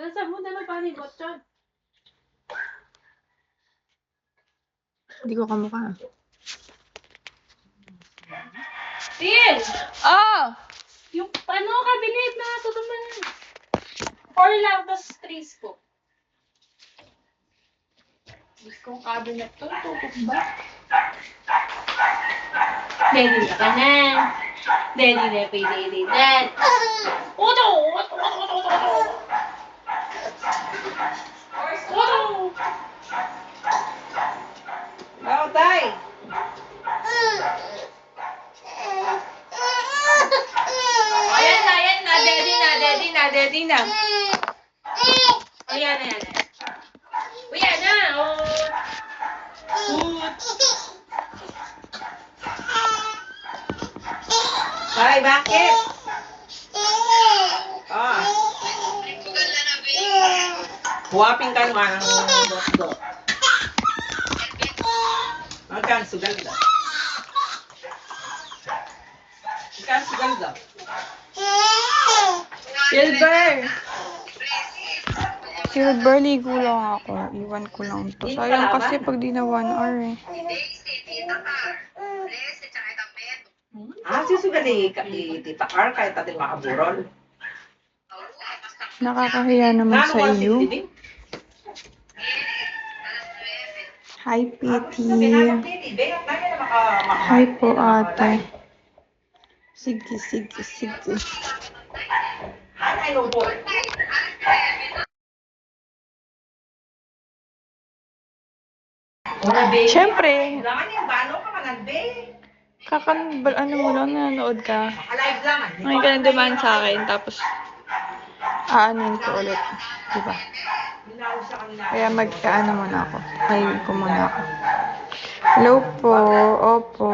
Nasa mo na pa ni Botchon. Hindi ko kamukha. Tin! Oh! Yung ano, kabinet na tutuman. 4 lang, tapos 3 scoop. Gusto kong cabinet to. Tutok ba? Daddy na ka na. Daddy na pa daddy na. Uto! Uto! Uto! Uto! Uto! Uto! Wow, tay! Ayan na, ayan na. Daddy na, daddy na, daddy na. Ayan na, ayan na. Ayan na, oh. Tay, bakit? Ah. Huwapin ka naman ang dot-dot. Magkan, sugal daw. Magkan, sugal daw. Silver! Silver, ligo lang ako. Iwan ko lang to. Sayang kasi pag di na 1 hour eh. Ah, susugal Tita Car kahit atin makaburol. Nakakahiya naman sa iyo. Hi, Pity. Hi po, ate. Sige, sige, sige. Siyempre, ano mo lang, nanonood ka. Ngayon ka na dumaan sa akin, tapos aanin ko ulit. Diba? Kaya mag-ano muna ako. Ay, ko muna ako. Hello po. Opo.